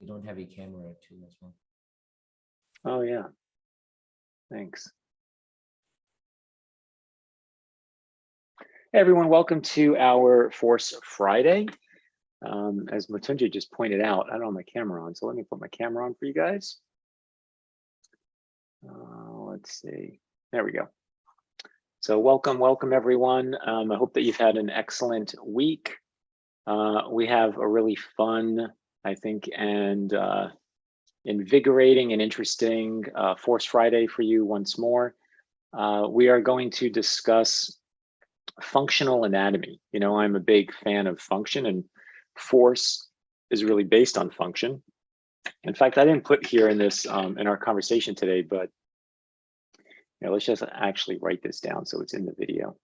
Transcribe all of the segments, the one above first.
You don't have a camera too as well. Oh yeah, thanks. Hey everyone, welcome to our Force Friday. As Matunji just pointed out, I don't have my camera on, so let me put my camera on for you guys. Let's see, there we go. So welcome everyone. I hope that you've had an excellent week. We have a really fun, I think, and invigorating and interesting Force Friday for you once more. We are going to discuss functional anatomy. You know, I'm a big fan of function, and force is really based on function. In fact, I didn't put here in this in our conversation today, but you know, let's just actually write this down so it's in the video.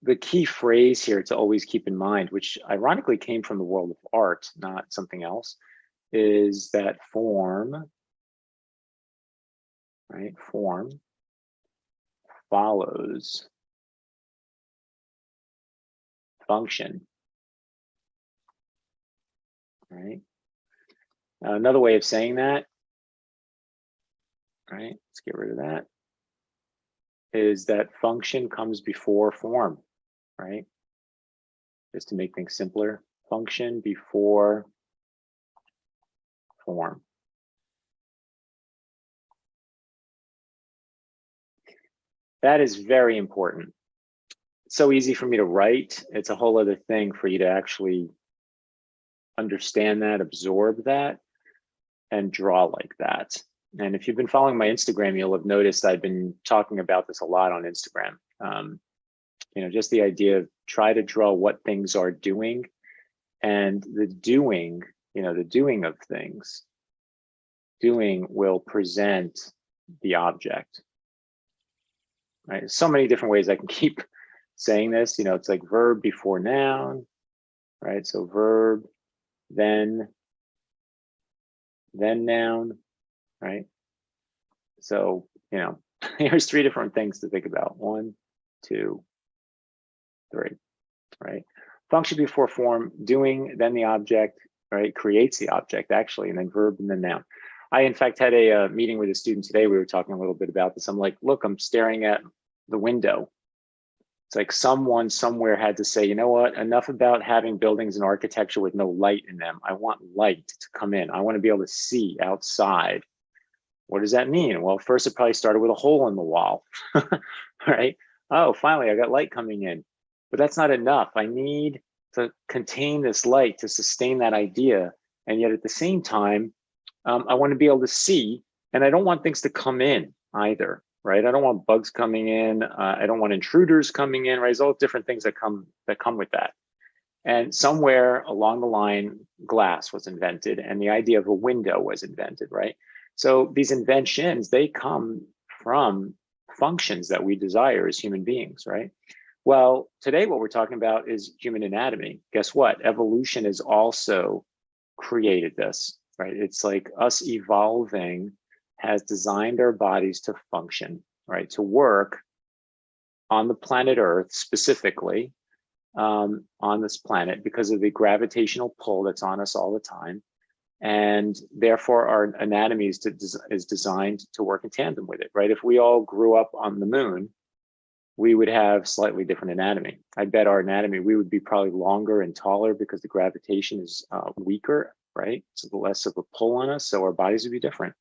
The key phrase here to always keep in mind, which ironically came from the world of art, not something else, is that form, right? Form follows function, right? Another way of saying that, right? Let's get rid of that, is that function comes before form, right? Just to make things simpler, function before form. That is very important. It's so easy for me to write. It's a whole other thing for you to actually understand that, absorb that, and draw like that. And if you've been following my Instagram, you'll have noticed I've been talking about this a lot on Instagram. You know, just the idea of try to draw what things are doing, and the doing, you know, the doing of things, doing will present the object. Right? So many different ways I can keep saying this. You know, it's like verb before noun, right? So verb, then noun, right? So, you know, here's three different things to think about. 1, 2, 3, right? Function before form, doing, then the object, right? Creates the object actually, and then verb and then noun. I, in fact, had a meeting with a student today. We were talking a little bit about this. I'm like, look, I'm staring at the window. It's like someone somewhere had to say, you know what, enough about having buildings and architecture with no light in them. I want light to come in. I want to be able to see outside. What does that mean? Well, first it probably started with a hole in the wall, right? Oh, finally I got light coming in, but that's not enough. I need to contain this light to sustain that idea. And yet at the same time, I want to be able to see, and I don't want things to come in either, right? I don't want bugs coming in. I don't want intruders coming in, right? There's all different things that come with that. And somewhere along the line, glass was invented and the idea of a window was invented, right? So these inventions, they come from functions that we desire as human beings, right? Well, today what we're talking about is human anatomy. Guess what? Evolution has also created this, right? It's like us evolving has designed our bodies to function, right? To work on the planet Earth specifically, on this planet because of the gravitational pull that's on us all the time. And therefore our anatomy is designed to work in tandem with it, right? If we all grew up on the moon, we would have slightly different anatomy. I bet our anatomy, we would be probably longer and taller because the gravitation is weaker, right? So the less of a pull on us, so our bodies would be different.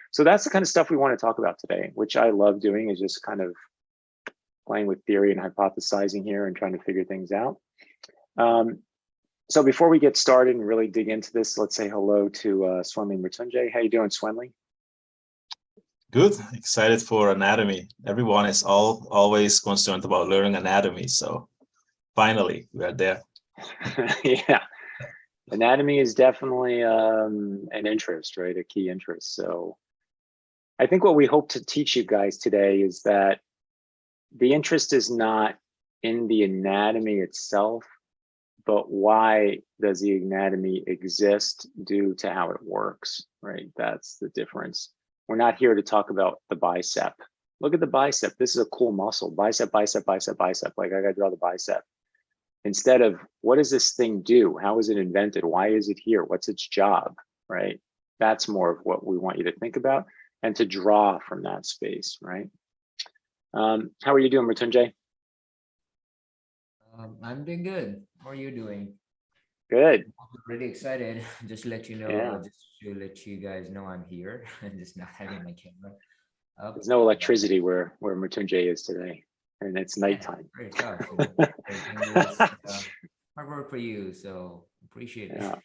So that's the kind of stuff we want to talk about today, which I love doing, is just kind of playing with theory and hypothesizing here and trying to figure things out. So before we get started and really dig into this, let's say hello to Swenli Mritunjay. How you doing, Swenli? Good, excited for anatomy. Everyone is always concerned about learning anatomy, so finally we are there. Yeah, anatomy is definitely an interest, right? A key interest. So I think what we hope to teach you guys today is that the interest is not in the anatomy itself, but why does the anatomy exist due to how it works, right? That's the difference. We're not here to talk about the bicep. Look at the bicep. This is a cool muscle. Bicep, bicep, bicep, bicep. Like I gotta draw the bicep. instead of what does this thing do? How is it invented? Why is it here? What's its job, right? That's more of what we want you to think about and to draw from that space, right? How are you doing, Mrityunjay? I'm doing good. How are you doing? Good. I'm really excited. Just to let you know, Yeah. just to let you guys know I'm here and just not having my camera up. There's no But electricity where Mrityunjay is today, and it's yeah, nighttime. very tough. You know, everything is hard work for you, so appreciate it. Yeah.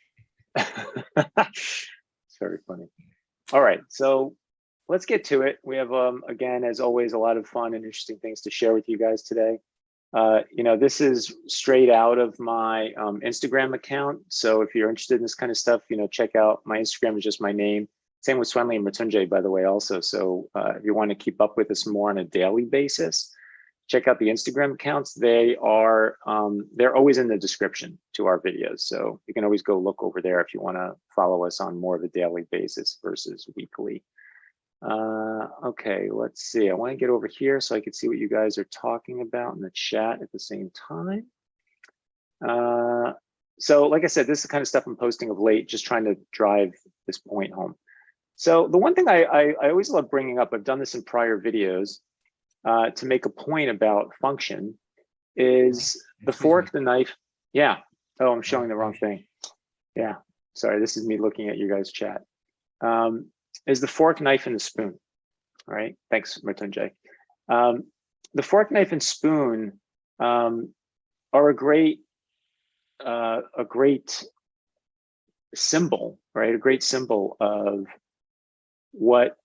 It's very funny. All right, so let's get to it. We have, again, as always, a lot of fun and interesting things to share with you guys today. You know, this is straight out of my Instagram account. So if you're interested in this kind of stuff, you know, check out my Instagram is just my name. Same with Swenley and Mrityunjay, by the way, also. So if you want to keep up with us more on a daily basis, check out the Instagram accounts. They are, they're always in the description to our videos. So you can always go look over there if you want to follow us on more of a daily basis versus weekly. Okay, let's see. I want to get over here so I can see what you guys are talking about in the chat at the same time. So like I said, this is the kind of stuff I'm posting of late, just trying to drive this point home. So the one thing I always love bringing up, I've done this in prior videos, to make a point about function is the fork, the knife. Yeah. Oh, I'm showing the wrong thing. Yeah. Sorry, this is me looking at you guys' chat. Is the fork, knife, and the spoon. All right. Thanks, Mrityunjay. The fork, knife, and spoon are a great symbol, right? A great symbol of what,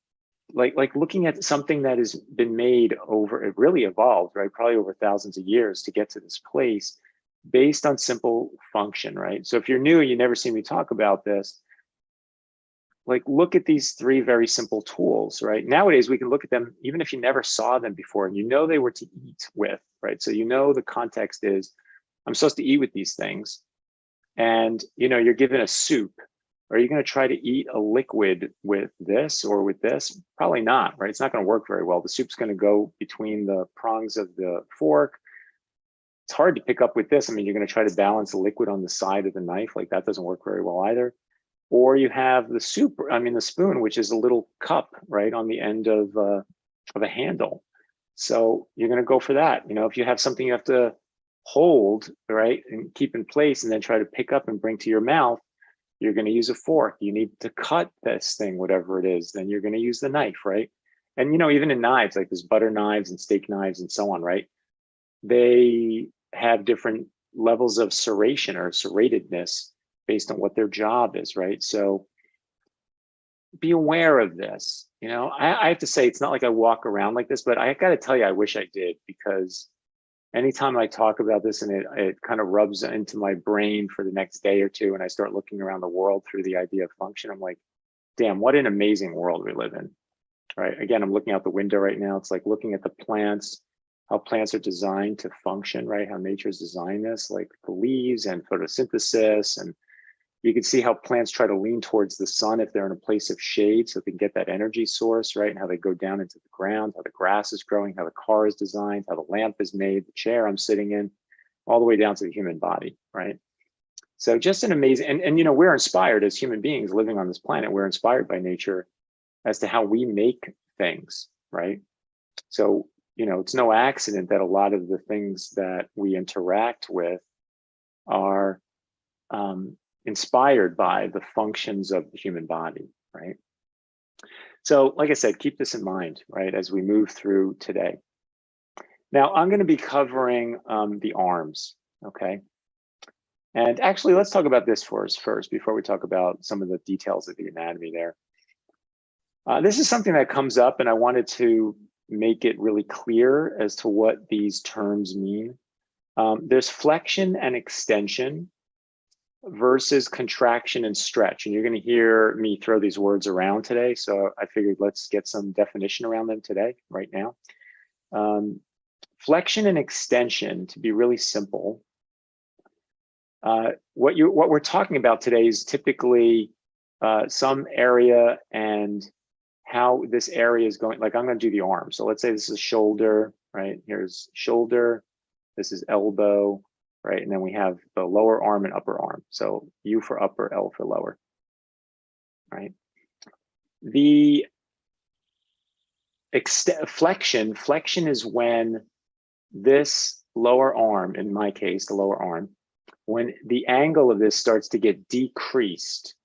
like looking at something that has been made over, it really evolved, right? Probably over thousands of years to get to this place based on simple function, right? So if you're new and you never seen me talk about this, like look at these three very simple tools, right? Nowadays, we can look at them even if you never saw them before and you know they were to eat with, right? So you know the context is, I'm supposed to eat with these things. And you know, you're given a soup. Are you going to try to eat a liquid with this or with this? Probably not, right? It's not going to work very well. The soup's going to go between the prongs of the fork. It's hard to pick up with this. I mean, you're going to try to balance the liquid on the side of the knife. Like that doesn't work very well either. Or you have the soup, I mean, the spoon, which is a little cup, right, on the end of a handle. So you're going to go for that. You know, if you have something you have to hold, right, and keep in place and then try to pick up and bring to your mouth, you're going to use a fork. You need to cut this thing, whatever it is, then you're going to use the knife, right? And, you know, even in knives, like there's butter knives and steak knives and so on, right? They have different levels of serration or serratedness based on what their job is, right? So be aware of this. You know, I have to say, it's not like I walk around like this, but I got to tell you, I wish I did, because anytime I talk about this and it kind of rubs into my brain for the next day or two, and I start looking around the world through the idea of function, I'm like, damn, what an amazing world we live in, right? Again, I'm looking out the window right now. It's like looking at the plants, how plants are designed to function, right? How nature's designed this, like the leaves and photosynthesis. And you can see how plants try to lean towards the sun if they're in a place of shade so they can get that energy source, right? And how they go down into the ground, how the grass is growing, how the car is designed, how the lamp is made, the chair I'm sitting in, all the way down to the human body, right? So just an amazing, and you know, we're inspired as human beings living on this planet, we're inspired by nature as to how we make things, right? So, you know, it's no accident that a lot of the things that we interact with are inspired by the functions of the human body, right? So, like I said, keep this in mind, right, as we move through today. Now, I'm going to be covering the arms, okay? And actually, let's talk about this first before we talk about some of the details of the anatomy there. This is something that comes up, and I wanted to make it really clear as to what these terms mean. There's flexion and extension versus contraction and stretch. And you're going to hear me throw these words around today. So I figured let's get some definition around them today, right now. Flexion and extension, to be really simple, what we're talking about today is typically some area and how this area is going. Like I'm going to do the arm. So let's say this is shoulder, right? Here's shoulder. This is elbow. right? And then we have the lower arm and upper arm. So U for upper, L for lower, right? The flexion is when this lower arm, in my case, the lower arm, when the angle of this starts to get decreased,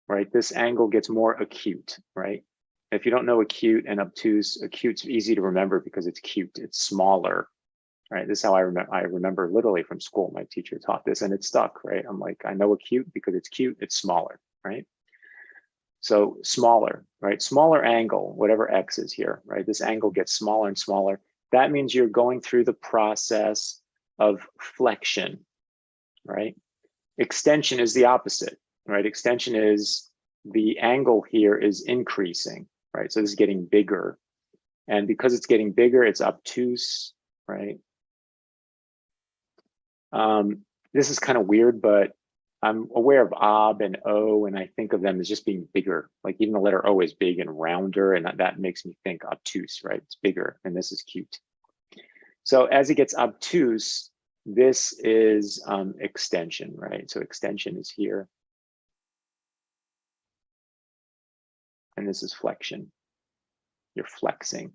right? This angle gets more acute, right? If you don't know acute and obtuse, acute's easy to remember because it's cute, it's smaller, right? This is how I remember literally from school. My teacher taught this and it stuck, right? I'm like, I know acute because it's cute, it's smaller, right? So smaller, right? Smaller angle, whatever X is here, right? This angle gets smaller and smaller. That means you're going through the process of flexion, right? Extension is the opposite, right? Extension is the angle here is increasing, right? So this is getting bigger. And because it's getting bigger, it's obtuse, right? This is kind of weird, but I'm aware of ob and o, and I think of them as just being bigger. Like even the letter O is big and rounder, and that makes me think obtuse, right? It's bigger, and this is cute. So as it gets obtuse, this is extension, right? So extension is here. And this is flexion. You're flexing.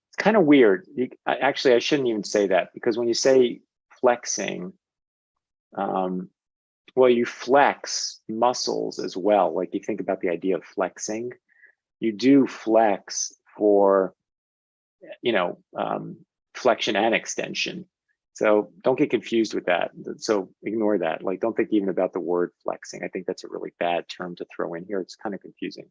It's kind of weird. Actually, I shouldn't even say that because when you say flexing, well, you flex muscles as well. Like you think about the idea of flexing, you do flex for, you know, flexion and extension. So don't get confused with that. So ignore that. Like, don't think even about the word flexing. I think that's a really bad term to throw in here. It's kind of confusing.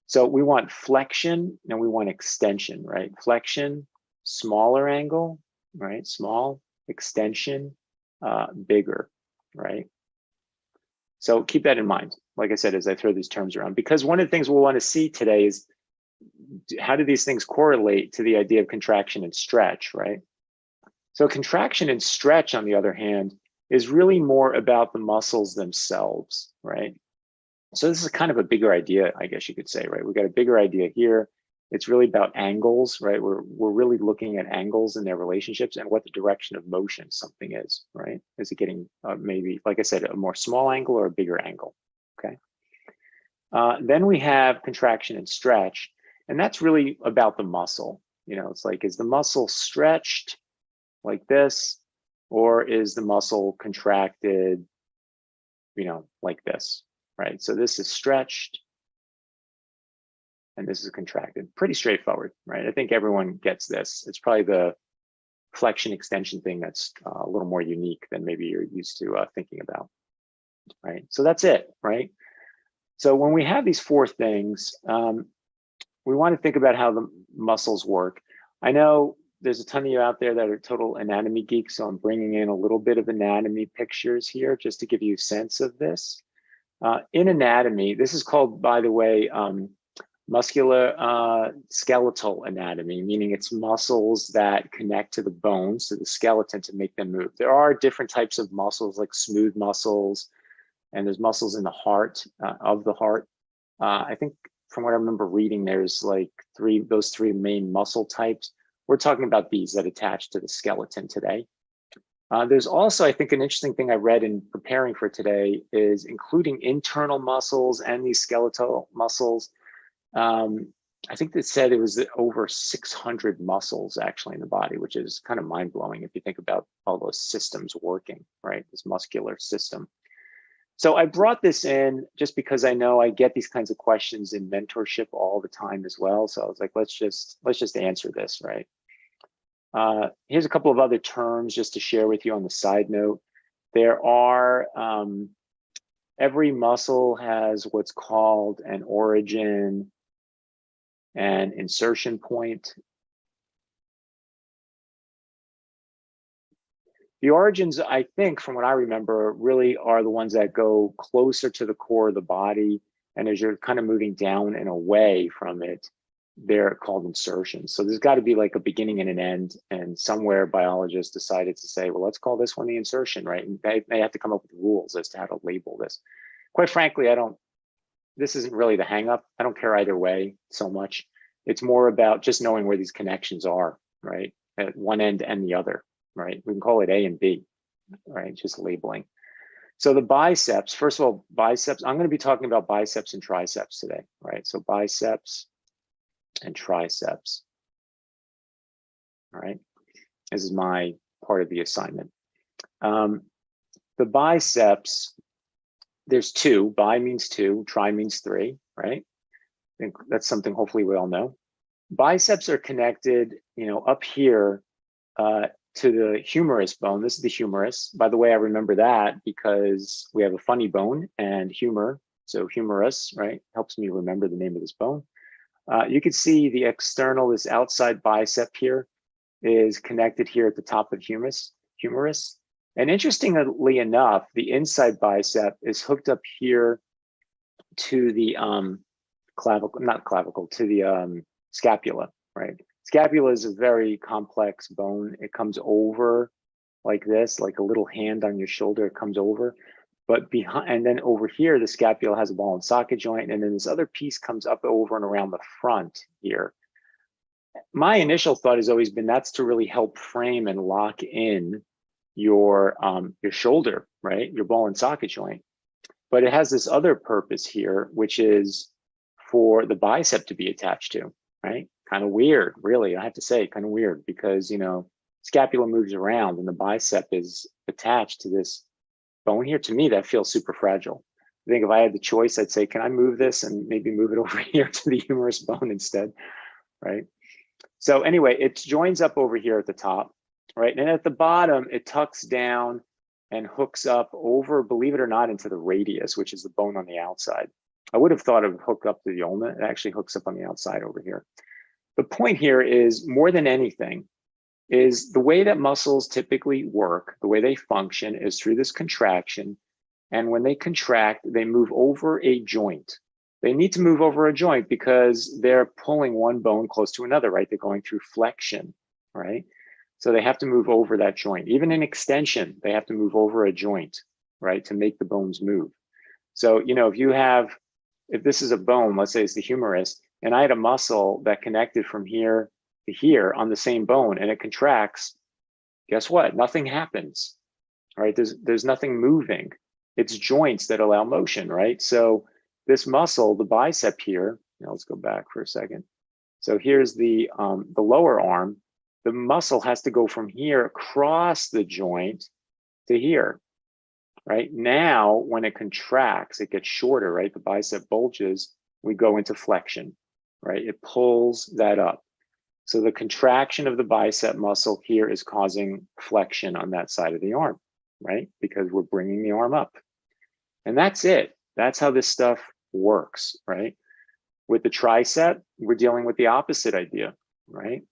So we want flexion and we want extension, right? Flexion, smaller angle, right? Small, extension, bigger, right? So keep that in mind, like I said, as I throw these terms around, because one of the things we'll want to see today is how do these things correlate to the idea of contraction and stretch, right? So contraction and stretch, on the other hand, is really more about the muscles themselves, right? So this is kind of a bigger idea, I guess you could say, right? We've got a bigger idea here. It's really about angles, right? We're really looking at angles and their relationships and what the direction of motion something is, right? Is it getting maybe, like I said, a more small angle or a bigger angle, okay? Then we have contraction and stretch, and that's really about the muscle. You know, it's like, is the muscle stretched like this, or is the muscle contracted, you know, like this, right? So this is stretched, and this is contracted. Pretty straightforward, right? I think everyone gets this. It's probably the flexion extension thing that's a little more unique than maybe you're used to thinking about, right? So that's it, right? So when we have these four things, we want to think about how the muscles work. I know there's a ton of you out there that are total anatomy geeks, so I'm bringing in a little bit of anatomy pictures here just to give you a sense of this. In anatomy, this is called, by the way, muscular skeletal anatomy, meaning it's muscles that connect to the bones, to the skeleton, to make them move. There are different types of muscles, like smooth muscles, and there's muscles in the heart, of the heart. I think from what I remember reading, there's like those three main muscle types. We're talking about these that attach to the skeleton today. There's also, I think, an interesting thing I read in preparing for today is including internal muscles and these skeletal muscles. I think they said it was over 600 muscles actually in the body, which is kind of mind-blowing if you think about all those systems working, right? This muscular system. So I brought this in just because I know I get these kinds of questions in mentorship all the time as well. So I was like, let's just answer this, right? Here's a couple of other terms just to share with you on the side note. There are, every muscle has what's called an origin and insertion point. The origins, I think, from what I remember, really are the ones that go closer to the core of the body. And as you're kind of moving down and away from it, they're called insertions. So there's got to be like a beginning and an end. And somewhere biologists decided to say, well, let's call this one the insertion, right? And they have to come up with rules as to how to label this. Quite frankly, this isn't really the hang up. I don't care either way so much. It's more about just knowing where these connections are, right? At one end and the other, right? We can call it A and B. right? Just labeling. So the biceps, first of all, biceps, I'm going to be talking about biceps and triceps today, right? So biceps and triceps, all right? This is my part of the assignment. The biceps, there's two, bi means two, tri means three, right? I think that's something hopefully we all know. Biceps are connected, up here to the humerus bone. This is the humerus. By the way, I remember that because we have a funny bone and humor. So humerus, right? Helps me remember the name of this bone. You can see the external, this outside bicep here is connected here at the top of humerus. And interestingly enough, the inside bicep is hooked up here to the to the scapula, right? Scapula is a very complex bone. It comes over like this, like a little hand on your shoulder, it comes over. But behind, and then over here, the scapula has a ball and socket joint, and then this other piece comes up over and around the front here. My initial thought has always been that's to really help frame and lock in your shoulder, right? Your ball and socket joint. But it has this other purpose here, which is for the bicep to be attached to, right? Kind of weird, really. I have to say, kind of weird because, scapula moves around and the bicep is attached to this bone here. To me, that feels super fragile. I think if I had the choice, I'd say, can I move this and maybe move it over here to the humerus bone instead, right? So anyway, it joins up over here at the top, right? And at the bottom, it tucks down and hooks up over, believe it or not, into the radius, which is the bone on the outside. I would have thought it would hook up to the ulna. It actually hooks up on the outside over here. The point here is, more than anything, is the way that muscles typically work, the way they function is through this contraction. And when they contract, they move over a joint. They need to move over a joint because they're pulling one bone close to another, right? They're going through flexion, right? So they have to move over that joint. Even in extension, they have to move over a joint, right? To make the bones move. So, if this is a bone, let's say it's the humerus, and I had a muscle that connected from here to here on the same bone and it contracts, guess what? Nothing happens, right? There's nothing moving. It's joints that allow motion, right? So this muscle, the bicep here, let's go back for a second. So here's the lower arm. The muscle has to go from here across the joint to here, right? Now, when it contracts, it gets shorter, right? The bicep bulges, we go into flexion, right? It pulls that up. So the contraction of the bicep muscle here is causing flexion on that side of the arm, right? Because we're bringing the arm up. And that's it. That's how this stuff works, right? With the tricep, we're dealing with the opposite idea, right?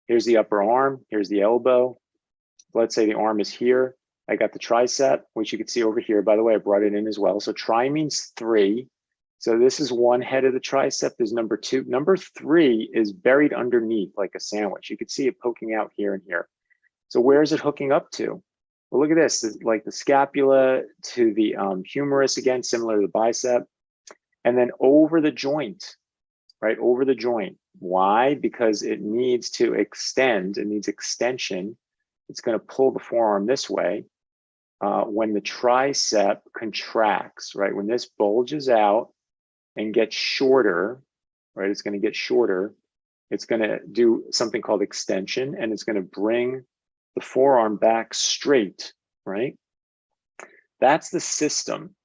Here's the upper arm, here's the elbow. Let's say the arm is here. I got the tricep, which you can see over here. By the way, I brought it in as well. So tri means three. So this is one head of the tricep, there's number two. Number three is buried underneath like a sandwich. You can see it poking out here and here. So where is it hooking up to? Well, look at this, it's like the scapula to the humerus, again, similar to the bicep. And then over the joint, right, over the joint. Why? Because it needs to extend, it needs extension. It's going to pull the forearm this way. When the tricep contracts, right, when this bulges out and gets shorter, right, it's going to get shorter. It's going to do something called extension, and it's going to bring the forearm back straight, right? That's the system.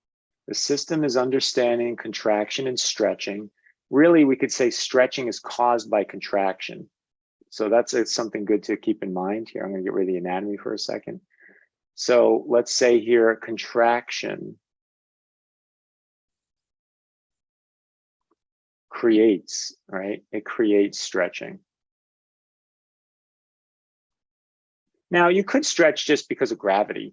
The system is understanding contraction and stretching. Really, we could say stretching is caused by contraction. So that's something good to keep in mind here. I'm going to get rid of the anatomy for a second. So let's say here, contraction creates, right? It creates stretching. Now, you could stretch just because of gravity,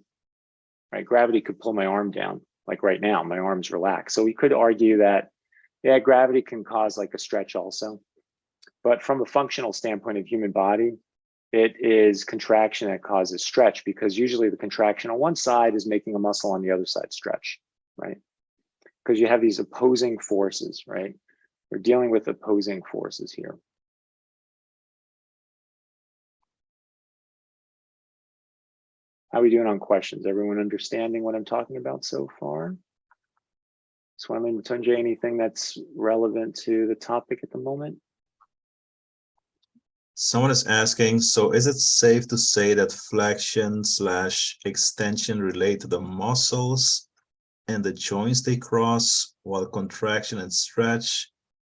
right? Gravity could pull my arm down, like right now, my arm's relaxed. So we could argue that, yeah, gravity can cause like a stretch also. But from a functional standpoint of human body, it is contraction that causes stretch, because usually the contraction on one side is making a muscle on the other side stretch, right? Because you have these opposing forces, right? We're dealing with opposing forces here. How are we doing on questions? Everyone understanding what I'm talking about so far? Swami, Matunjay, anything that's relevant to the topic at the moment? Someone is asking, so is it safe to say that flexion/extension relate to the muscles and the joints they cross, while contraction and stretch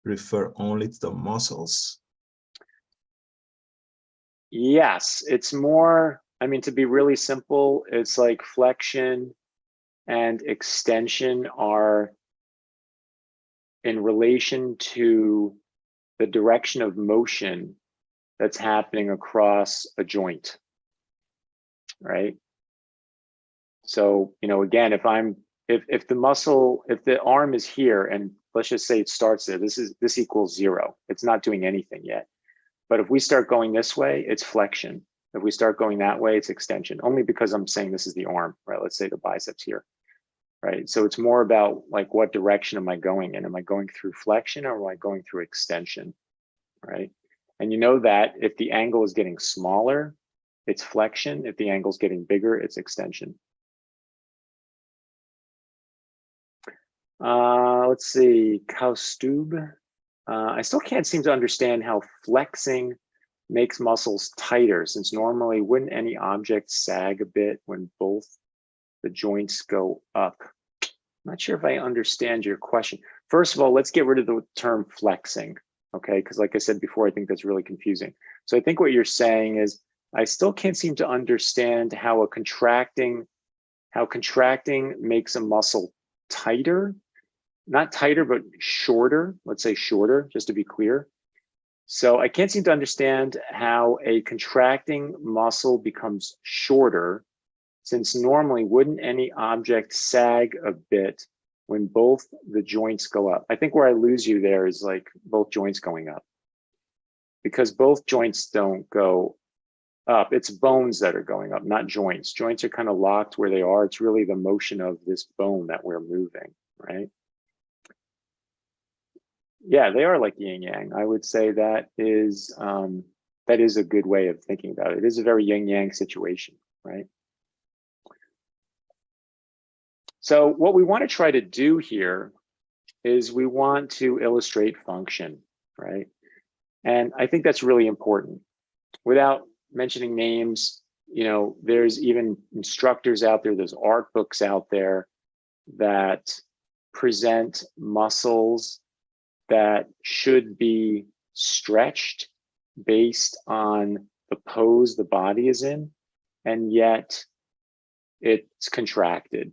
refer only to the muscles? Yes, it's more, I mean, to be really simple, it's like flexion and extension are in relation to the direction of motion that's happening across a joint, right? So, you know, again, if the arm is here, and let's just say it starts there, this equals 0. It's not doing anything yet. But if we start going this way, it's flexion. If we start going that way, it's extension, only because I'm saying this is the arm, right? Let's say the biceps here, right? So it's more about like, what direction am I going in? Am I going through flexion or am I going through extension, right? And you know that if the angle is getting smaller, it's flexion. If the angle is getting bigger, it's extension. Let's see, Kaustub. I still can't seem to understand how flexing makes muscles tighter, since normally wouldn't any object sag a bit when both the joints go up? I'm not sure if I understand your question. First of all, let's get rid of the term flexing, okay? Because like I said before, I think that's really confusing. So I think what you're saying is, I still can't seem to understand how contracting makes a muscle tighter. Not tighter, but shorter. Let's say shorter, just to be clear. So I can't seem to understand how a contracting muscle becomes shorter, since normally wouldn't any object sag a bit when both the joints go up? I think where I lose you there is like both joints going up, because both joints don't go up. It's bones that are going up, not joints. Joints are kind of locked where they are. It's really the motion of this bone that we're moving, right? Yeah, they are like yin yang. I would say that is a good way of thinking about it. It is a very yin yang situation, right? So what we want to try to do here is we want to illustrate function, right? And I think that's really important. Without mentioning names, you know, there's even instructors out there, there's art books out there that present muscles that should be stretched based on the pose the body is in, and yet it's contracted,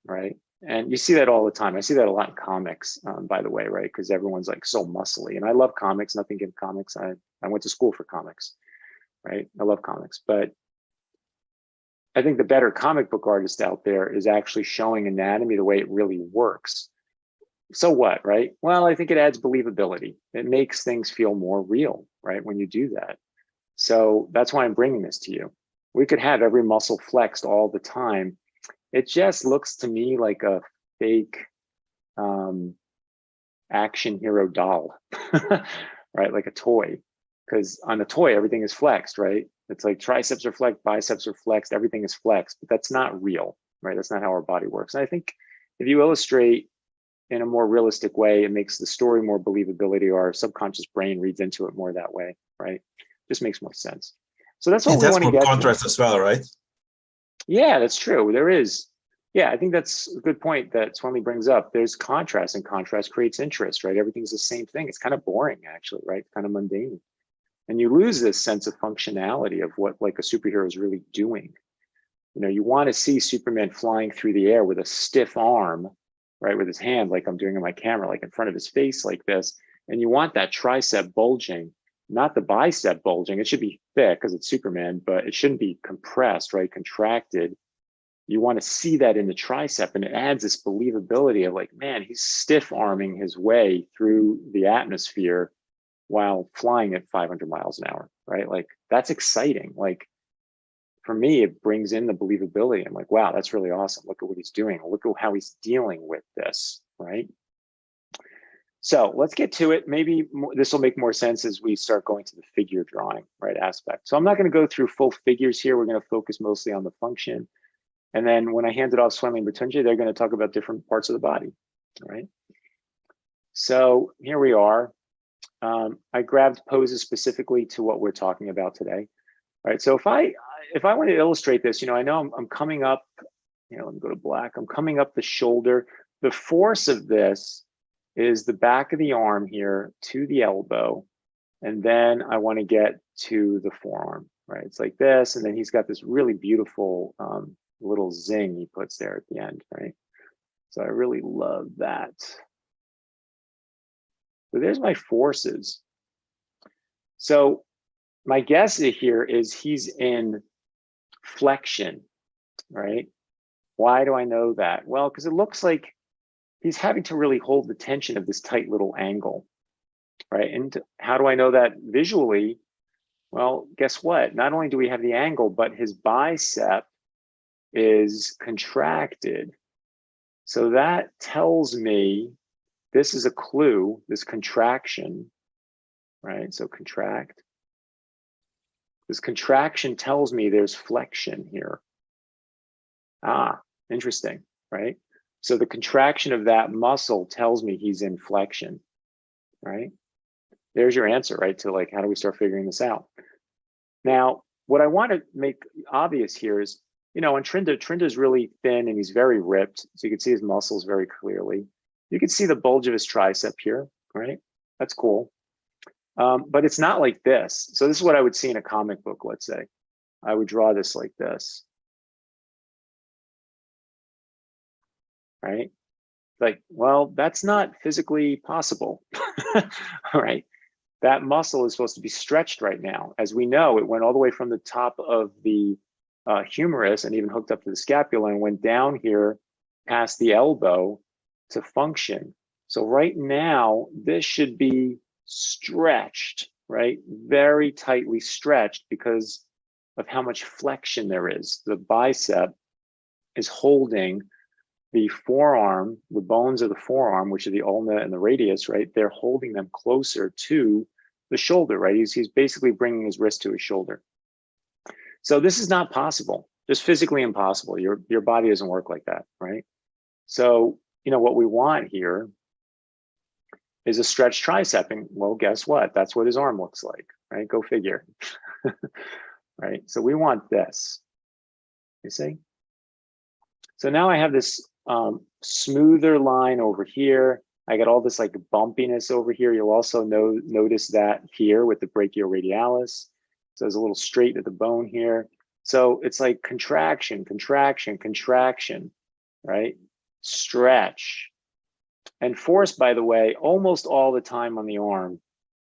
right? And you see that all the time. I see that a lot in comics, by the way, right? Because everyone's like so muscly, and I love comics, nothing against comics. I went to school for comics, right? I love comics, but I think the better comic book artist out there is actually showing anatomy the way it really works. So what, right? Well, I think it adds believability. It makes things feel more real, right? When you do that. So that's why I'm bringing this to you. We could have every muscle flexed all the time. It just looks to me like a fake action hero doll, right? Like a toy. Because on a toy, everything is flexed, right? It's like triceps are flexed, biceps are flexed, everything is flexed, but that's not real, right? That's not how our body works. And I think if you illustrate in a more realistic way, it makes the story more believability, or our subconscious brain reads into it more that way, right? Just makes more sense. So that's what we want to get. Contrast as well, right? Yeah, that's true. There is. Yeah, I think that's a good point that Swami brings up. There's contrast, and contrast creates interest, right? Everything's the same thing. It's kind of boring, actually, right? Kind of mundane. And you lose this sense of functionality of what like a superhero is really doing. You know, you want to see Superman flying through the air with a stiff arm, right, with his hand, like I'm doing on my camera, like in front of his face like this. And you want that tricep bulging, not the bicep bulging. It should be thick because it's Superman, but it shouldn't be compressed, right, contracted. You want to see that in the tricep, and it adds this believability of like, man, he's stiff arming his way through the atmosphere while flying at 500 miles an hour, right? Like that's exciting. Like for me, it brings in the believability. I'm like, wow, that's really awesome. Look at what he's doing. Look at how he's dealing with this, right? So let's get to it. Maybe this will make more sense as we start going to the figure drawing, right, aspect. So I'm not going to go through full figures here. We're going to focus mostly on the function. And then when I hand it off Swami and Mrityunjay, they're going to talk about different parts of the body, all right? So here we are. I grabbed poses specifically to what we're talking about today. All right, so if I want to illustrate this, I know I'm coming up, let me go to black. I'm coming up the shoulder. The force of this is the back of the arm here to the elbow. And then I want to get to the forearm, right? It's like this. And then he's got this really beautiful little zing he puts there at the end, right? So I really love that. So there's my forces. So my guess here is he's in flexion, right? Why do I know that? Well, because it looks like he's having to really hold the tension of this tight little angle, right? And how do I know that visually? Well, guess what? Not only do we have the angle, but his bicep is contracted. So that tells me this is a clue, this contraction, right? So contract. This contraction tells me there's flexion here. Ah, interesting, right? So the contraction of that muscle tells me he's in flexion, right? There's your answer, right? To like, how do we start figuring this out? Now, what I want to make obvious here is, on Trinder is really thin and he's very ripped. So you can see his muscles very clearly. You can see the bulge of his tricep here, right? That's cool. But it's not like this. So this is what I would see in a comic book, let's say. I would draw this like this. Right? Like, well, that's not physically possible. All right. That muscle is supposed to be stretched right now. As we know, it went all the way from the top of the humerus and even hooked up to the scapula and went down here past the elbow to function. So right now, this should be stretched, right? Very tightly stretched because of how much flexion there is. The bicep is holding the forearm, the bones of the forearm, which are the ulna and the radius, right? They're holding them closer to the shoulder, right? He's basically bringing his wrist to his shoulder. So this is not possible, just physically impossible. Your body doesn't work like that, right? So, what we want here is a stretched tricep. And well, guess what? That's what his arm looks like, right? Go figure, right? So we want this, you see? So now I have this smoother line over here. I got all this like bumpiness over here. You'll also notice that here with the brachioradialis. So there's a little straight at the bone here. So it's like contraction, contraction, contraction, right? Stretch. And force, by the way, almost all the time on the arm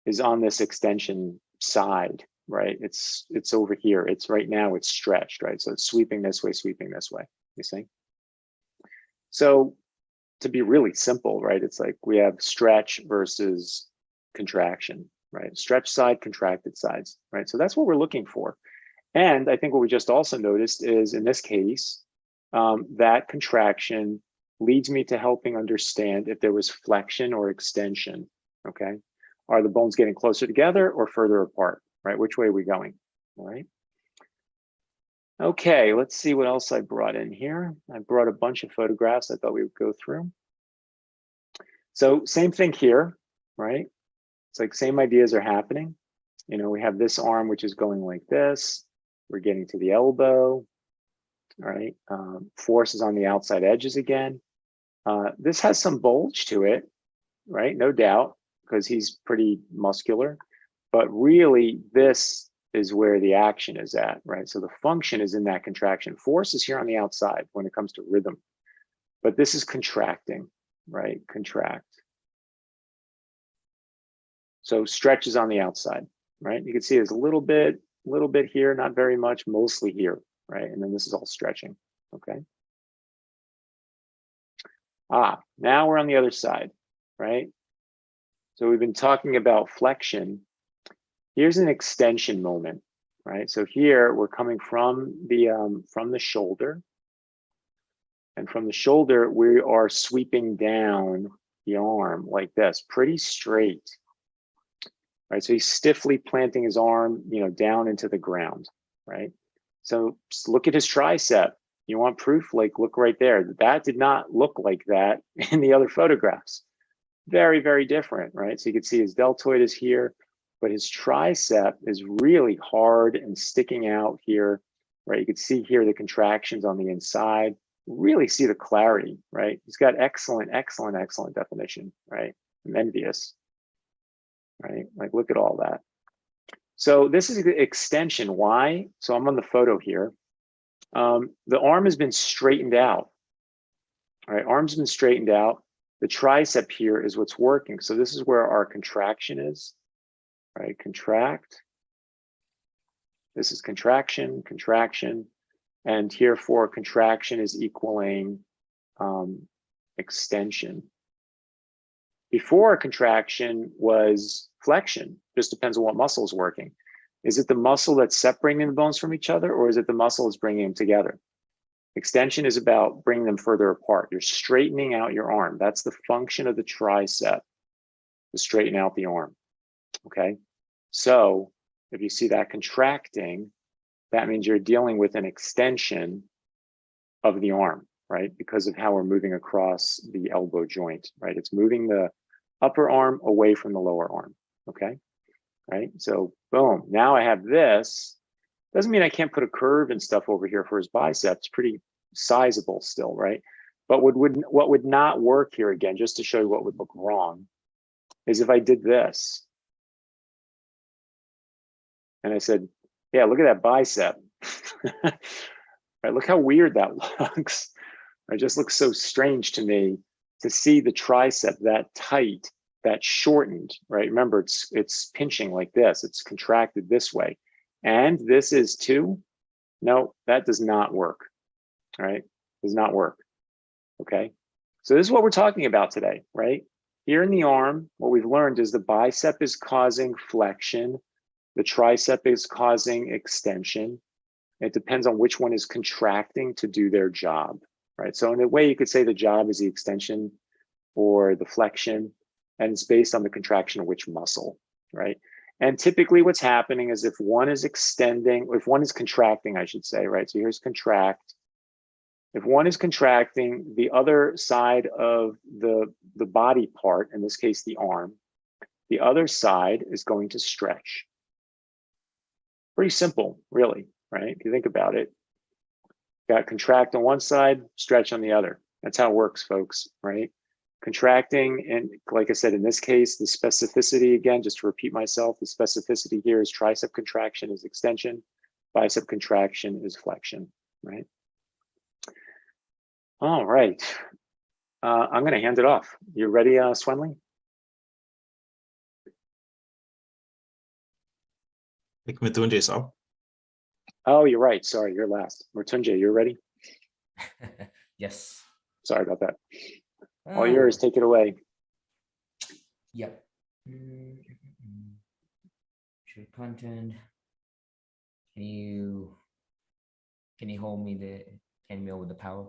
is on this extension side, right? It's over here. It's right now it's stretched, right? So it's sweeping this way, you see? So to be really simple, right? It's like we have stretch versus contraction, right? Stretch side, contracted sides, right? So that's what we're looking for. And I think what we just also noticed is in this case, that contraction leads me to helping understand if there was flexion or extension, okay? Are the bones getting closer together or further apart, right? Which way are we going, all right? Okay, let's see what else I brought in here. I brought a bunch of photographs I thought we would go through. So same thing here, right? It's like same ideas are happening. We have this arm, which is going like this. We're getting to the elbow, right? Force is on the outside edges again. This has some bulge to it, right? No doubt, because he's pretty muscular. But really, this is where the action is at, right? So the function is in that contraction. Force is here on the outside when it comes to rhythm. But this is contracting, right? Contract. So stretch is on the outside, right? You can see there's a little bit here, not very much, mostly here, right? And then this is all stretching, okay? Now we're on the other side, right? So we've been talking about flexion. Here's an extension moment, right? So here we're coming from the shoulder. And from the shoulder, we are sweeping down the arm like this, pretty straight. Right, so he's stiffly planting his arm, down into the ground, right? So just look at his tricep. You want proof? Like, look right there. That did not look like that in the other photographs. Very, very different, right? So you can see his deltoid is here, but his tricep is really hard and sticking out here, right? You can see here the contractions on the inside. Really see the clarity, right? He's got excellent, excellent, excellent definition, right? I'm envious. Right? Like, look at all that. So this is the extension. Why? So I'm on the photo here. The arm has been straightened out. All right, arm's been straightened out. The tricep here is what's working. So this is where our contraction is. Right? Contract. This is contraction, contraction. And here for contraction is equaling extension. Before contraction was flexion, just depends on what muscle is working. Is it the muscle that's separating the bones from each other, or is it the muscle that's bringing them together? Extension is about bringing them further apart. You're straightening out your arm. That's the function of the tricep, to straighten out the arm, okay? So if you see that contracting, that means you're dealing with an extension of the arm, right? Because of how we're moving across the elbow joint, right? It's moving the upper arm away from the lower arm, okay? Right, so boom, now I have this. Doesn't mean I can't put a curve and stuff over here for his biceps, pretty sizable still, right? But what would not work here, again, just to show you what would look wrong, is if I did this. And I said, yeah, look at that bicep. Right, look how weird that looks. It just looks so strange to me to see the tricep that tight, that shortened, right? Remember, it's pinching like this. It's contracted this way. And this is too. No, that does not work, right? Does not work, okay? So this is what we're talking about today, right? Here in the arm, what we've learned is the bicep is causing flexion. The tricep is causing extension. It depends on which one is contracting to do their job, right? So in a way, you could say the job is the extension or the flexion, and it's based on the contraction of which muscle, right? And typically what's happening is if one is extending, if one is contracting, I should say, right? So here's contract. If one is contracting, the other side of the body part, in this case, the arm, the other side is going to stretch. Pretty simple, really, right? If you think about it, got contract on one side, stretch on the other. That's how it works, folks, right? Contracting, and like I said, in this case, the specificity, again, just to repeat myself, the specificity here is tricep contraction is extension, bicep contraction is flexion, right? All right, I'm gonna hand it off. You ready, Swenley? Mithunjay is up. Oh, you're right, sorry, you're last. Mrityunjay, you're ready? Yes. Sorry about that. All yours, take it away. Yep. Share content. Can you hold me hand me over the power?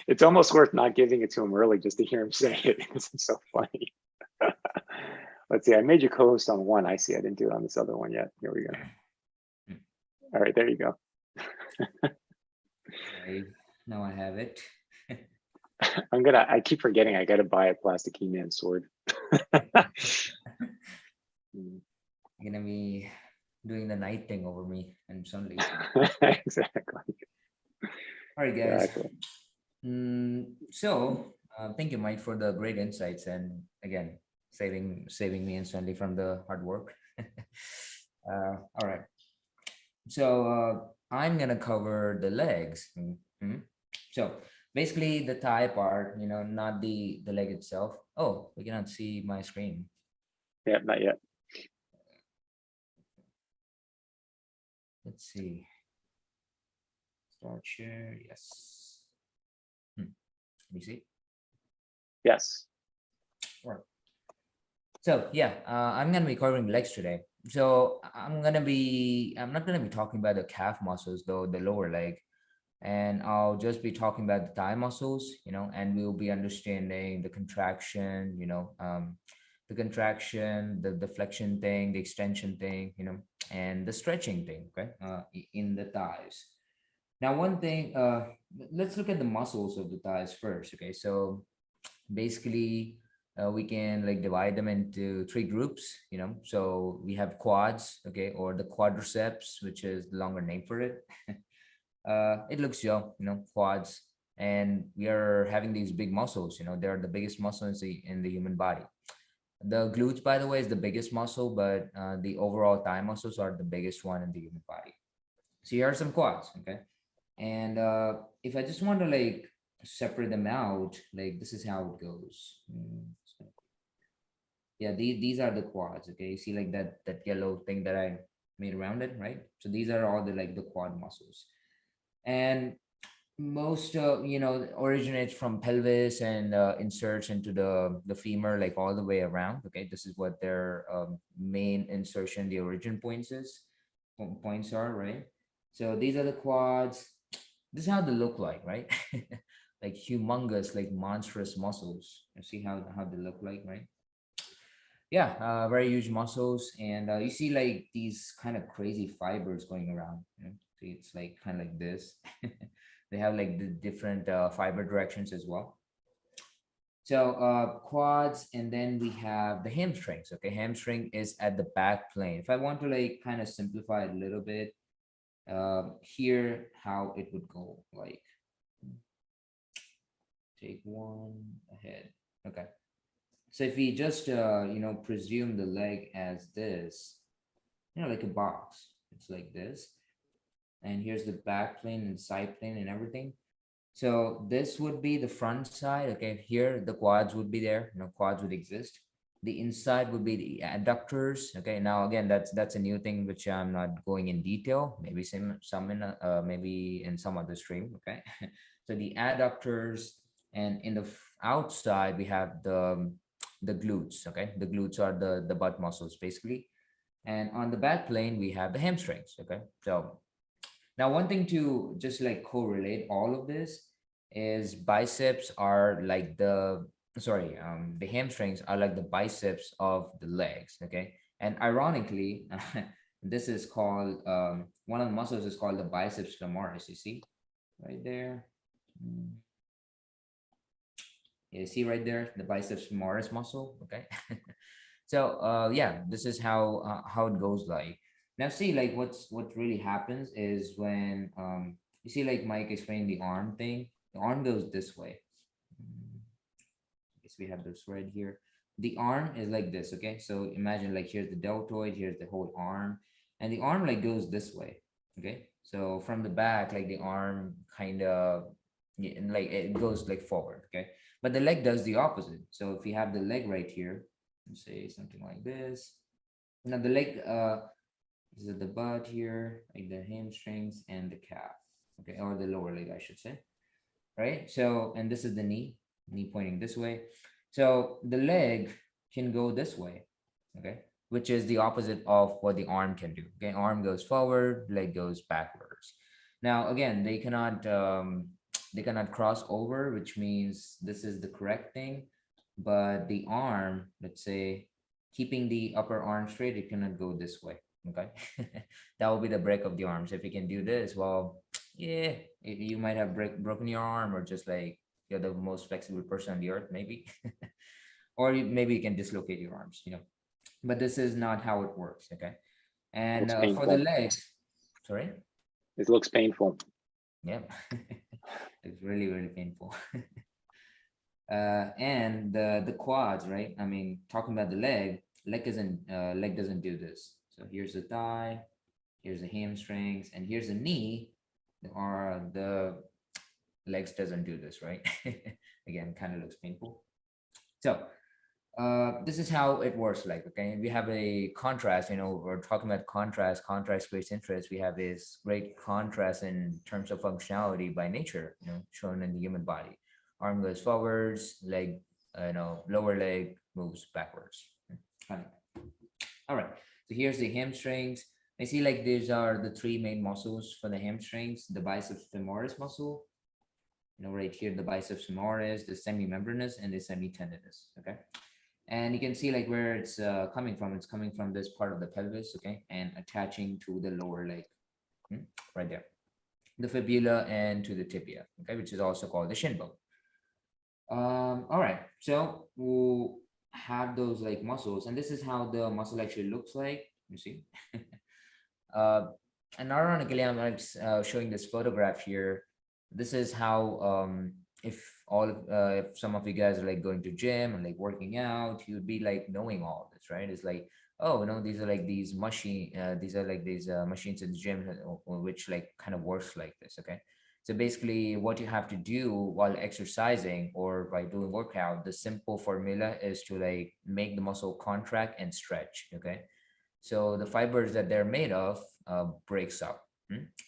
It's almost worth not giving it to him early just to hear him say it because it's so funny. Let's see, I made you co-host on one. I see I didn't do it on this other one yet. Here we go. All right, there you go. Okay, now I have it. I keep forgetting I gotta buy a plastic He-Man sword. You're gonna be doing the night thing over me and Sunday. Exactly. All right, guys. Exactly. So thank you, Mike, for the great insights, and again, saving me and Sunday from the hard work. All right. So I'm gonna cover the legs. So basically the thigh part, not the leg itself. Oh, we cannot see my screen. Yeah, not yet. Let's see. Start share. Yes. Can you see? Yes. Right. So yeah, I'm gonna be covering legs today. So I'm not gonna be talking about the calf muscles though, the lower leg. and I'll just be talking about the thigh muscles, and we'll be understanding the contraction, the contraction, the flexion thing, the extension thing, and the stretching thing, okay, in the thighs. Now, one thing, let's look at the muscles of the thighs first, okay? So basically, we can like divide them into three groups, So we have quads, okay, or the quadriceps, which is the longer name for it. It looks young, quads, and we are having these big muscles. They're the biggest muscles in the human body. The glutes, by the way, is the biggest muscle, but the overall thigh muscles are the biggest one in the human body. So here are some quads, okay? And if I just want to like separate them out, like this is how it goes. Yeah, these are the quads, okay? You see like that yellow thing that I made around it, right? So these are all the quad muscles. And most originates from pelvis and inserts into the femur, like all the way around, okay? This is what their main insertion, the origin points are, right? So these are the quads. This is how they look like, right? Like humongous, like monstrous muscles. You see how they look like, right? Yeah, very huge muscles. And you see like these kind of crazy fibers going around, see, it's like kind of like this. They have like the different fiber directions as well. So quads, and then we have the hamstrings, okay? Hamstring is at the back plane. If I want to like kind of simplify it a little bit, here how it would go, like take one ahead, okay? So if we just presume the leg as this, like a box, it's like this, and here's the back plane and side plane and everything. So this would be the front side, okay? Here the quads would be there, quads would exist. The inside would be the adductors, okay? Now again, that's a new thing which I'm not going in detail, maybe some in maybe in some other stream, okay? So the adductors, and in the outside we have the glutes, okay? The glutes are the butt muscles basically, and on the back plane we have the hamstrings, okay? So now one thing to just like correlate all of this is biceps are like the hamstrings are like the biceps of the legs, okay? And ironically, this is called one of the muscles is called the biceps femoris. You see right there. You see right there the biceps femoris muscle, okay? So yeah, this is how it goes like. Now see, like what really happens is when you see like Mike explained the arm thing, the arm goes this way. I guess we have this right here. The arm is like this, okay? So imagine like here's the deltoid, here's the whole arm, and the arm like goes this way, okay? So from the back, like the arm kind of, yeah, like it goes like forward, okay? But the leg does the opposite. So if you have the leg right here, let's say something like this. Now the leg, this is the butt here, like the hamstrings and the calf, okay, or the lower leg, I should say, right? So, and this is the knee pointing this way. So the leg can go this way, okay, which is the opposite of what the arm can do. Okay, arm goes forward, leg goes backwards. Now, again, they cannot cross over, which means this is the correct thing, but the arm, let's say, keeping the upper arm straight, it cannot go this way, okay? That will be the break of the arms. If you can do this, well, yeah, you might have broken your arm, or just like you're the most flexible person on the earth, maybe. Or maybe you can dislocate your arms, but this is not how it works, okay? And Looks for the painful. legs, sorry? It looks painful. Yeah, it's really, really painful. And the quads, right? I mean, talking about the leg doesn't do this. So here's the thigh, here's the hamstrings, and here's the knee. The legs doesn't do this, right? Again, kind of looks painful. So this is how it works like, okay? We have a contrast, we're talking about contrast creates interest. We have this great contrast in terms of functionality by nature, shown in the human body. Arm goes forwards, leg, lower leg moves backwards. All right, so here's the hamstrings. I see like these are the three main muscles for the hamstrings, the biceps femoris muscle, right here, the biceps femoris, the semimembranous, and the semitendinous, okay? And you can see like where it's coming from. It's coming from this part of the pelvis, okay? And attaching to the lower leg, right there. The fibula and to the tibia, okay? Which is also called the shin bone. All right, so we'll have those like muscles, and this is how the muscle actually looks like, you see. And ironically, I'm like showing this photograph here. This is how if some of you guys are like going to gym and like working out, you'd be like knowing all this, right? It's like, oh no, these are like these machines in the gym which like kind of works like this, okay? So basically what you have to do while exercising or by doing workout, the simple formula is to like make the muscle contract and stretch, okay? So the fibers that they're made of breaks up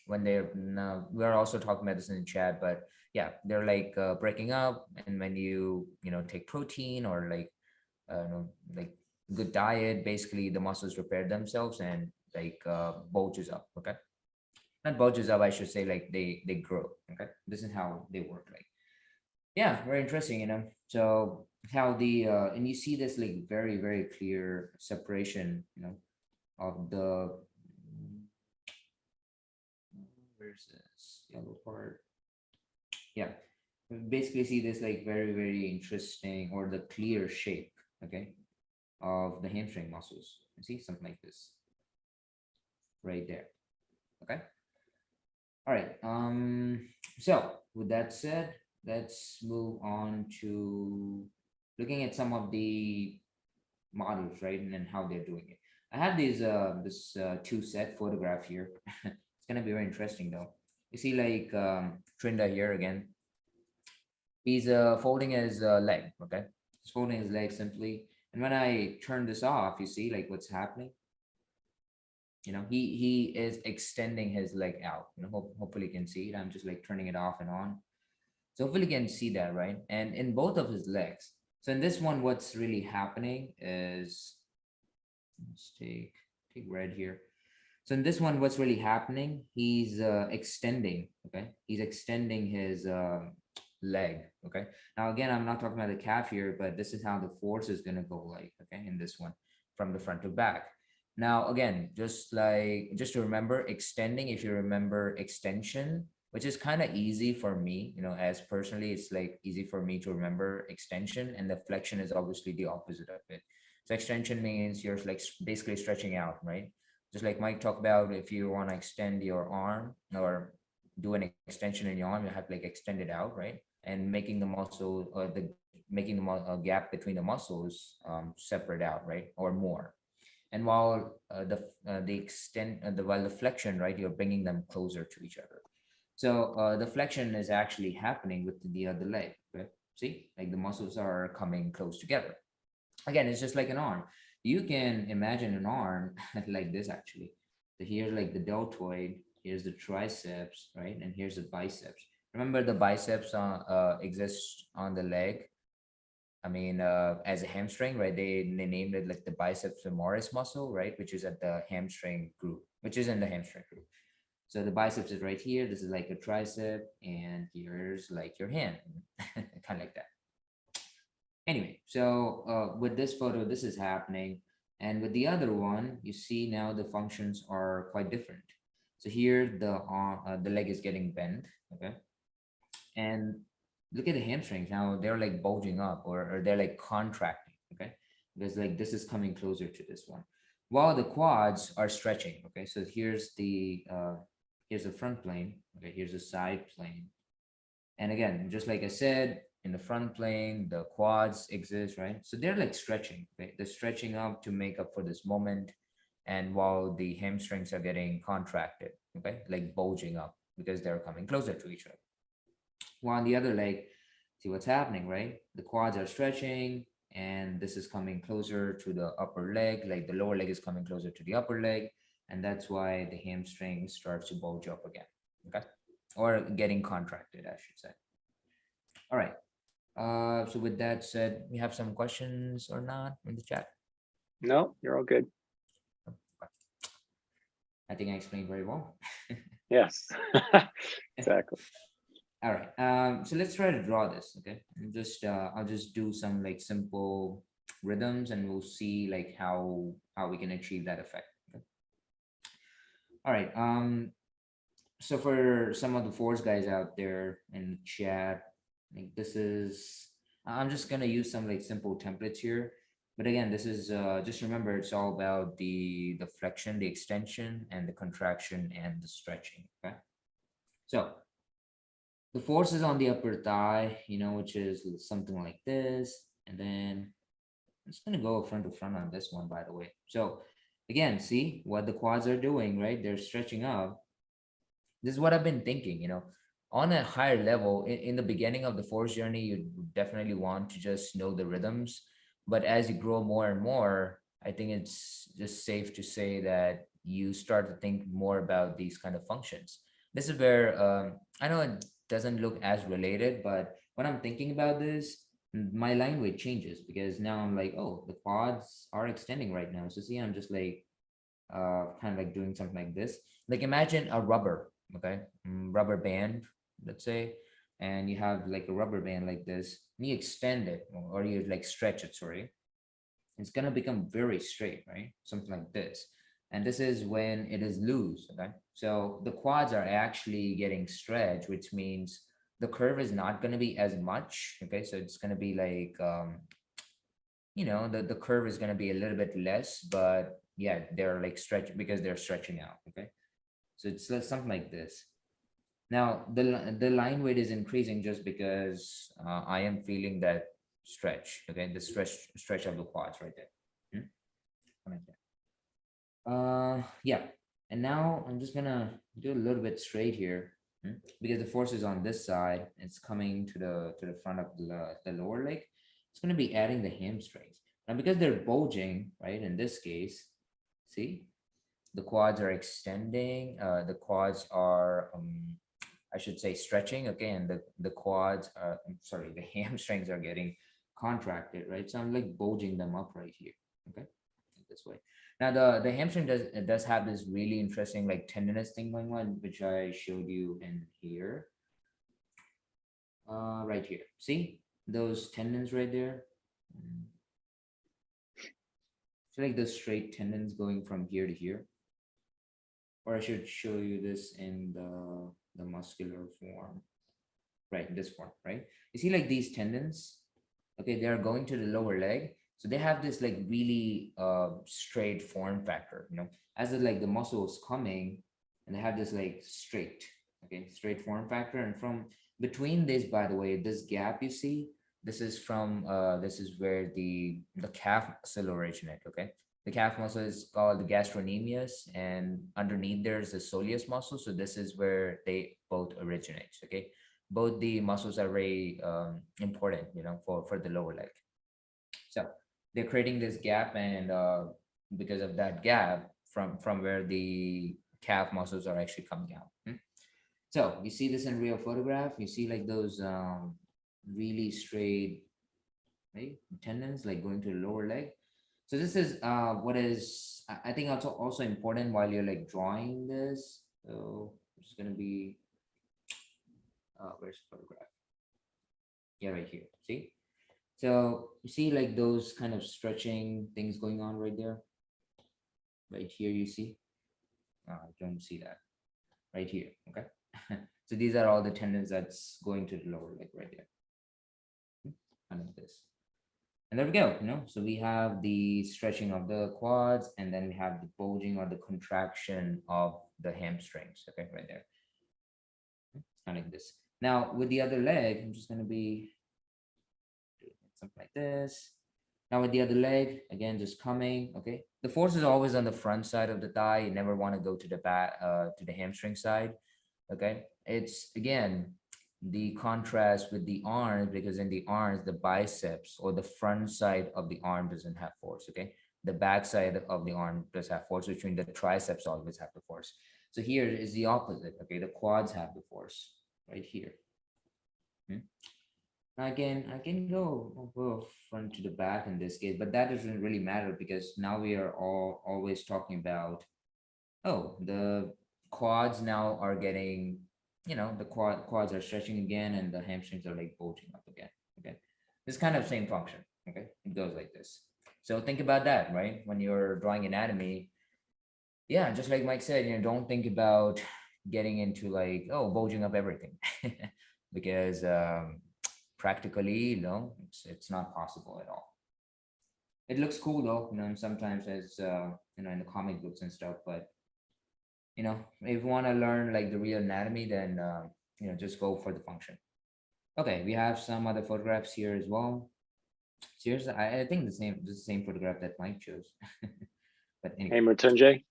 when they're now. We're also talking about this in the chat, but yeah, they're like breaking up, and when you take protein or like like good diet, basically the muscles repair themselves and like bulges up. Okay, not bulges up, I should say, like they grow. Okay, this is how they work. Like, yeah, very interesting. So how the and you see this like very clear separation, of the where's this yellow part? Yeah, we basically see this like very interesting, or the clear shape, okay, of the hamstring muscles. You see something like this right there. Okay. All right. So with that said, let's move on to looking at some of the models, right, and how they're doing it. I have these this two set photograph here. It's gonna be very interesting though. You see like Trinda here again. He's folding his leg, okay? He's folding his leg simply. And when I turn this off, you see like what's happening. He is extending his leg out. Hopefully you can see it. I'm just like turning it off and on. So hopefully you can see that, right? And in both of his legs. So in this one, what's really happening is, let's take red here. So in this one, what's really happening, he's extending, okay? He's extending his leg, okay? Now, again, I'm not talking about the calf here, but this is how the force is gonna go like, okay, in this one, from the front to back. Now, again, just to remember extending, if you remember extension, which is kind of easy for me, as personally, it's like easy for me to remember extension, and the flexion is obviously the opposite of it. So extension means you're like basically stretching out, right? Just like Mike talked about, if you want to extend your arm or do an extension in your arm, you have to like extend it out, right? And making the muscle or making the gap between the muscles separate out, right? Or more. And while while the flexion, right, you're bringing them closer to each other. So the flexion is actually happening with the other leg, right? See, like the muscles are coming close together. Again, it's just like an arm. You can imagine an arm like this actually. So here's like the deltoid, here's the triceps, right? And here's the biceps. Remember the biceps exists on the leg. I mean, as a hamstring, right? They named it like the biceps femoris muscle, right? Which is at the hamstring group, which is in the hamstring group. So the biceps is right here. This is like a tricep, and here's like your hand, kind of like that. Anyway, so with this photo, this is happening. And with the other one, you see now the functions are quite different. So here the leg is getting bent, okay? And look at the hamstrings now, they're like bulging up, or they're like contracting, okay? Because like this is coming closer to this one. While the quads are stretching, okay? So here's the front plane, okay? Here's the side plane. And again, just like I said, in the front plane, the quads exist, right? So they're like stretching, right? They're stretching up to make up for this moment. And while the hamstrings are getting contracted, okay, like bulging up because they're coming closer to each other. While on the other leg, see what's happening, right? The quads are stretching, and this is coming closer to the upper leg, like the lower leg is coming closer to the upper leg. And that's why the hamstring starts to bulge up again, okay? Or getting contracted, I should say. All right. So with that said, we have some questions or not in the chat? No, you're all good. I think I explained very well. Yes, exactly. All right. So let's try to draw this. Okay. And just I'll just do some like simple rhythms, and we'll see like how we can achieve that effect. Okay? All right. So for some of the force guys out there in the chat, like this is, I'm just gonna use some like simple templates here. But again, this is just remember it's all about the flexion, the extension, and the contraction and the stretching. Okay. So the force is on the upper thigh, which is something like this. And then I'm just gonna go front to front on this one, by the way. So again, see what the quads are doing, right? They're stretching up. This is what I've been thinking, on a higher level, in the beginning of the force journey, you definitely want to just know the rhythms. But as you grow more and more, I think it's just safe to say that you start to think more about these kind of functions. This is where I know it doesn't look as related, but when I'm thinking about this, my line weight changes because now I'm like, oh, the quads are extending right now. So see, I'm just like kind of like doing something like this. Like imagine a rubber, okay, rubber band, let's say, and you have like a rubber band like this, and you extend it or you like stretch it, sorry, it's gonna become very straight, right? Something like this. And this is when it is loose, okay? So the quads are actually getting stretched, which means the curve is not gonna be as much, okay? So it's gonna be like the curve is going to be a little bit less, but yeah, they're like stretch because they're stretching out. Okay. So it's something like this. Now the line weight is increasing just because I am feeling that stretch. Okay. The stretch of the quads right there. Hmm? Like that. Yeah. And now I'm just gonna do a little bit straight here, because the force is on this side. It's coming to the front of the lower leg. It's gonna be adding the hamstrings. Now because they're bulging, right? In this case, see, the quads are extending. The quads are, I should say, stretching. Okay, and the quads are, I'm sorry, the hamstrings are getting contracted, right? So I'm like bulging them up right here. Okay, this way. Now the hamstring does have this really interesting like tendinous thing going on, which I showed you in here. Right here. See those tendons right there? So like the straight tendons going from here to here. Or I should show you this in the muscular form. Right, this form, right? You see like these tendons, okay, they are going to the lower leg. So they have this like really straight form factor, as the like the muscle is coming, and they have this like straight, okay, straight form factor. And from between this, by the way, this gap you see, this is where the calf muscle originate, okay? The calf muscle is called the gastrocnemius, and underneath there's the soleus muscle. So this is where they both originate, okay? Both the muscles are very important, for the lower leg. So they're creating this gap, and because of that gap, from where the calf muscles are actually coming out. So you see this in real photograph. You see like those really straight, right, tendons like going to the lower leg. So this is what is I think also important while you're like drawing this. So it's gonna be where's the photograph? Yeah, right here. See? So you see like those kind of stretching things going on right there. Right here, you see? I don't see that. Right here. Okay. So these are all the tendons that's going to the lower leg right there. Kind of this. And there we go. So we have the stretching of the quads, and then we have the bulging or the contraction of the hamstrings. Okay, right there. Kind of like this. Now with the other leg, I'm just going to be something like this. Now with the other leg, again, just coming, okay? The force is always on the front side of the thigh. You never want to go to the back, to the hamstring side, okay? It's, again, the contrast with the arms, because in the arms, the biceps or the front side of the arm doesn't have force, okay? The back side of the arm does have force, which means the triceps always have the force. So here is the opposite, okay? The quads have the force right here. I can go front to the back in this case, but that doesn't really matter because now we are always talking about oh, the quads now are getting, the quads are stretching again and the hamstrings are like bulging up again. Okay. This kind of same function. Okay. It goes like this. So think about that, right? When you're drawing anatomy, yeah, just like Mike said, don't think about getting into like, oh, bulging up everything. Because practically, it's not possible at all. It looks cool though, and sometimes as in the comic books and stuff, but if you want to learn like the real anatomy, then just go for the function. Okay, we have some other photographs here as well. Seriously, I think the same photograph that Mike chose. But Hey, anyway. Mrityunjay,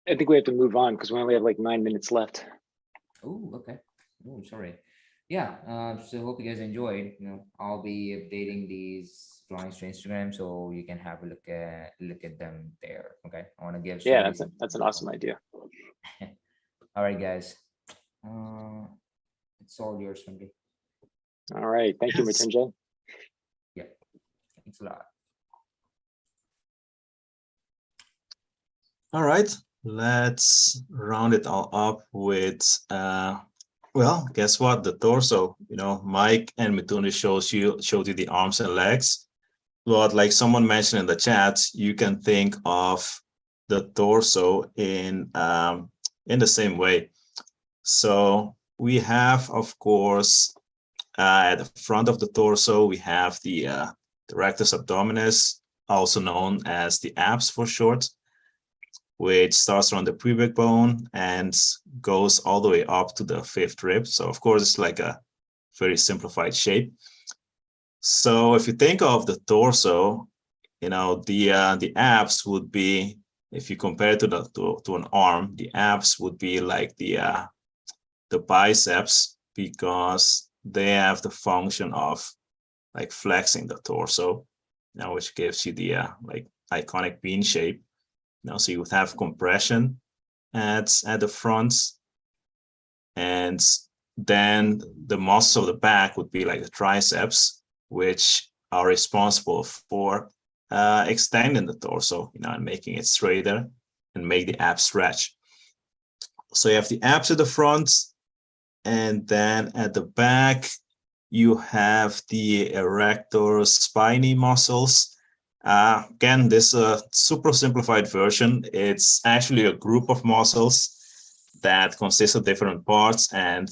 I think we have to move on because we only have like 9 minutes left. Oh, okay. Oh, sorry. Yeah. So hope you guys enjoyed. I'll be updating these drawings to Instagram so you can have a look at them there. Okay. I want to give Yeah, Swami that's an some. awesome idea. All right, guys. Uh, it's all yours, Swami. All right, thank you, Yes. Mrityunjay. Yeah. Thanks a lot. All right, let's round it all up with, well, guess what? The torso. Mike and Mithunjay showed you the arms and legs. But like someone mentioned in the chat, you can think of the torso in the same way. So we have, of course, at the front of the torso, we have the rectus abdominis, also known as the abs for short, which starts around the pubic bone and goes all the way up to the fifth rib. So of course, it's like a very simplified shape. So if you think of the torso, the abs would be, if you compare it to an arm, the abs would be like the biceps, because they have the function of like flexing the torso, which gives you the like iconic bean shape. So you would have compression at the front, and then the muscle of the back would be like the triceps, which are responsible for extending the torso, and making it straighter and make the abs stretch. So you have the abs at the front, and then at the back, you have the erector spinae muscles. Again, this is a super simplified version. It's actually a group of muscles that consist of different parts and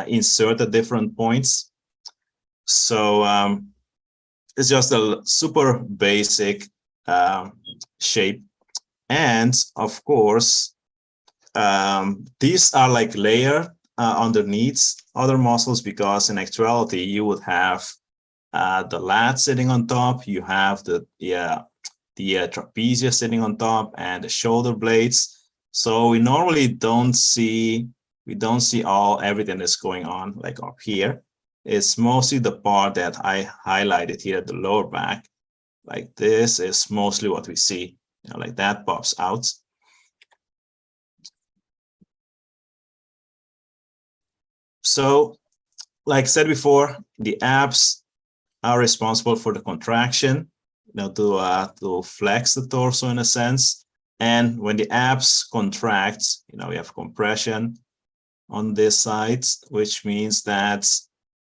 insert at different points. So it's just a super basic shape. And of course, these are like layered underneath other muscles, because in actuality, you would have the lat sitting on top, you have the trapezia sitting on top, and the shoulder blades. So we normally don't see everything that's going on like up here. It's mostly the part that I highlighted here at the lower back. Like this is mostly what we see, like that pops out. So, like I said before, the abs are responsible for the contraction, to flex the torso in a sense. And when the abs contract, we have compression on this side, which means that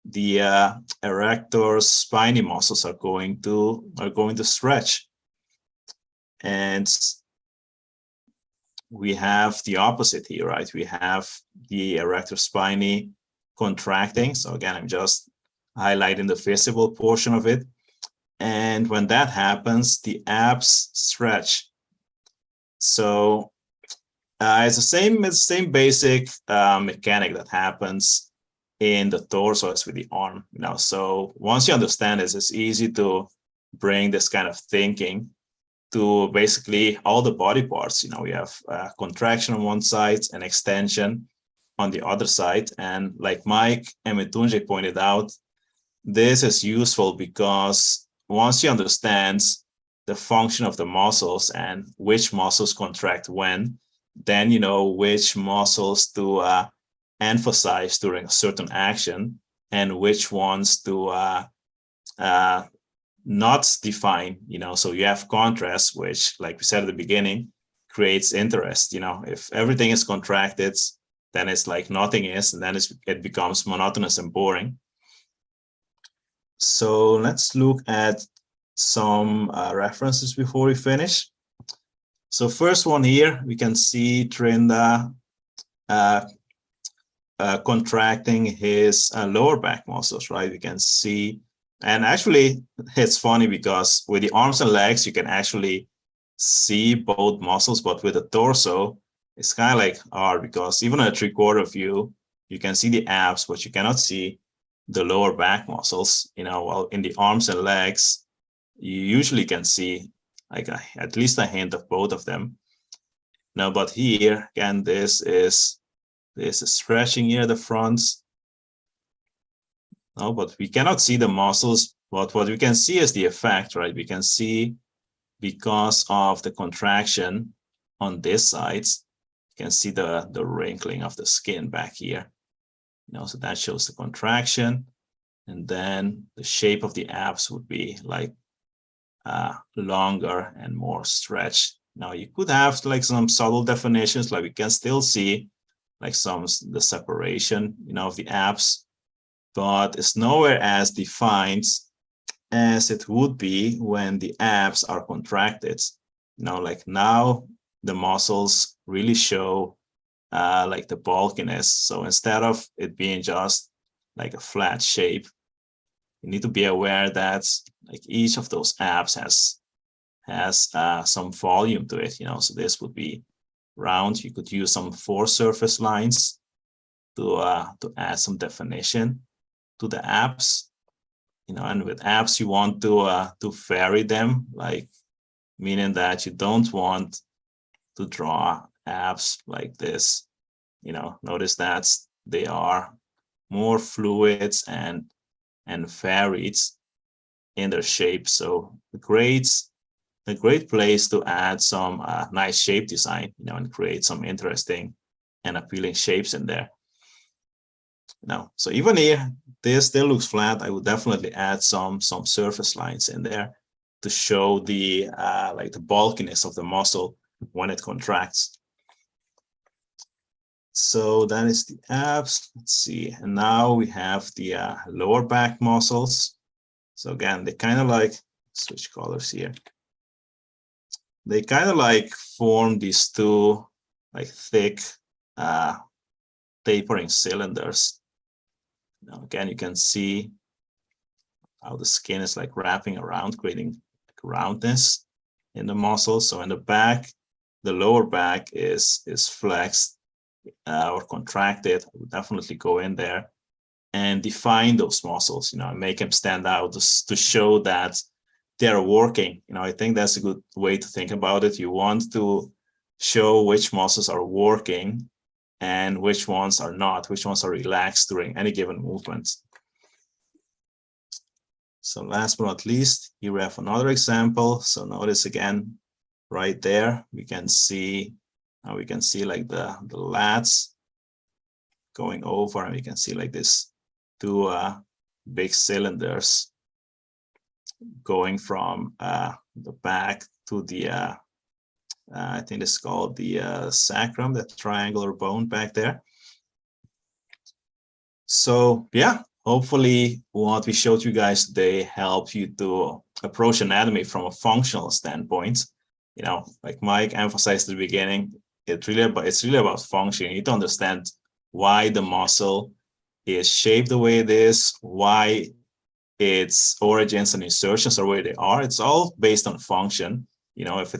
the erector spinae muscles are going to stretch. And we have the opposite here, right? We have the erector spinae contracting. So again, I'm just highlighting the visible portion of it. And when that happens, the abs stretch. So it's the same basic mechanic that happens in the torso as with the arm. So once you understand this, it's easy to bring this kind of thinking to basically all the body parts. We have contraction on one side and extension on the other side. And like Mike and Mithunjay pointed out, this is useful because once you understand the function of the muscles and which muscles contract when, then you know which muscles to emphasize during a certain action and which ones to not define. So you have contrast, which, like we said at the beginning, creates interest. If everything is contracted, then it's like nothing is, and then it becomes monotonous and boring. So let's look at some references before we finish. So first one here, we can see Trinda contracting his lower back muscles, right? We can see, and actually it's funny because with the arms and legs, you can actually see both muscles, but with the torso, it's kind of like hard because even a 3/4 view, you can see the abs, but you cannot see the lower back muscles. While in the arms and legs, you usually can see like at least a hint of both of them. Now, but here again, this is stretching here the fronts. No, but we cannot see the muscles. But what we can see is the effect, right? We can see because of the contraction on this side, you can see the wrinkling of the skin back here. So that shows the contraction, and then the shape of the abs would be like longer and more stretched. Now you could have like some subtle definitions, like we can still see like the separation, of the abs, but it's nowhere as defined as it would be when the abs are contracted. Like now the muscles really show like the bulkiness. So instead of it being just like a flat shape, you need to be aware that like each of those abs has some volume to it. So this would be round. You could use some force surface lines to add some definition to the abs. And with abs, you want to vary them, like meaning that you don't want to draw abs like this. Notice that they are more fluid and varied in their shape. So a great place to add some nice shape design, and create some interesting and appealing shapes in there. So even here, this still looks flat. I would definitely add some surface lines in there to show the like the bulkiness of the muscle when it contracts. So that is the abs. Let's see, and now we have the lower back muscles. So again, they kind of like switch colors here. They kind of like form these two like thick tapering cylinders. Now again, you can see how the skin is like wrapping around, creating like roundness in the muscle. So in the back, the lower back is flexed or contracted. I would definitely go in there and define those muscles, and make them stand out to show that they're working. I think that's a good way to think about it. You want to show which muscles are working and which ones are not, which ones are relaxed during any given movement. So last but not least, here we have another example. So notice again, right there, we can see like the lats going over, and we can see like this two big cylinders going from the back to the I think it's called the sacrum, that triangular bone back there. So yeah, hopefully what we showed you guys today helped you to approach anatomy from a functional standpoint. Like Mike emphasized at the beginning, it's really about function. You need to understand why the muscle is shaped the way it is, why its origins and insertions are where they are. It's all based on function. If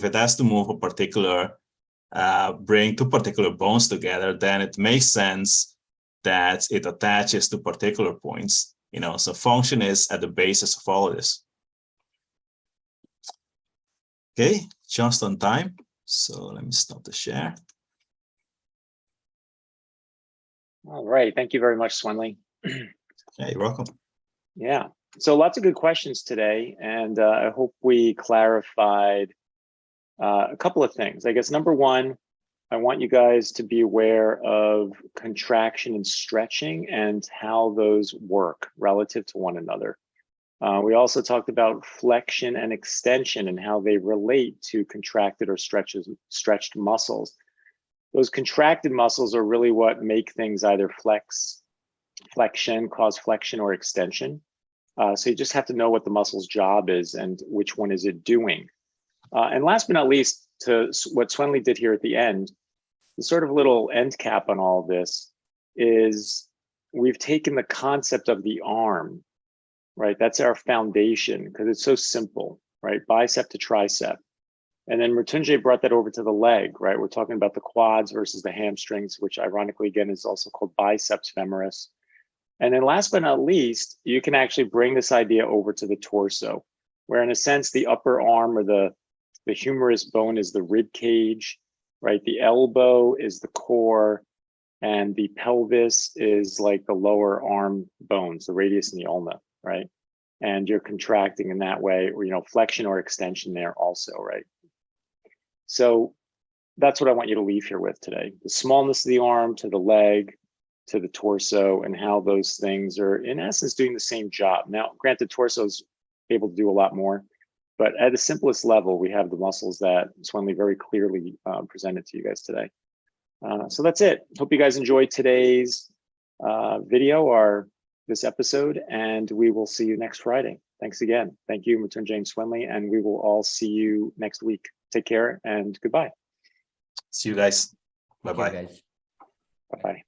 it has to move a particular, bring two particular bones together, then it makes sense that it attaches to particular points. So function is at the basis of all of this. Okay, just on time. So let me stop the share. All right, thank you very much, Swenli. Yeah, you're welcome. Yeah, so lots of good questions today, and I hope we clarified a couple of things. I guess number one, I want you guys to be aware of contraction and stretching and how those work relative to one another. We also talked about flexion and extension and how they relate to contracted or stretched muscles. Those contracted muscles are really what make things either cause flexion or extension. So you just have to know what the muscle's job is and which one is it doing. And last but not least, to what Swenley did here at the end, the sort of little end cap on all of this is we've taken the concept of the arm, right? That's our foundation because it's so simple, right? Bicep to tricep. And then Mrityunjay brought that over to the leg, right? We're talking about the quads versus the hamstrings, which ironically, again, is also called biceps femoris. And then last but not least, you can actually bring this idea over to the torso, where in a sense, the upper arm or the humerus bone is the rib cage, right? The elbow is the core, and the pelvis is like the lower arm bones, the radius and the ulna, right? And you're contracting in that way, or, you know, flexion or extension there also, right? So that's what I want you to leave here with today. The smallness of the arm to the leg, to the torso, and how those things are in essence doing the same job. Now, granted, torso is able to do a lot more, but at the simplest level, we have the muscles that Swenley very clearly presented to you guys today. So that's it. Hope you guys enjoyed today's video or this episode, and we will see you next Friday. Thanks again. Thank you, Mrityunjay and Swenley, and we will all see you next week. Take care and goodbye. See you guys. Thank you, Bye-bye. guys. Bye-bye.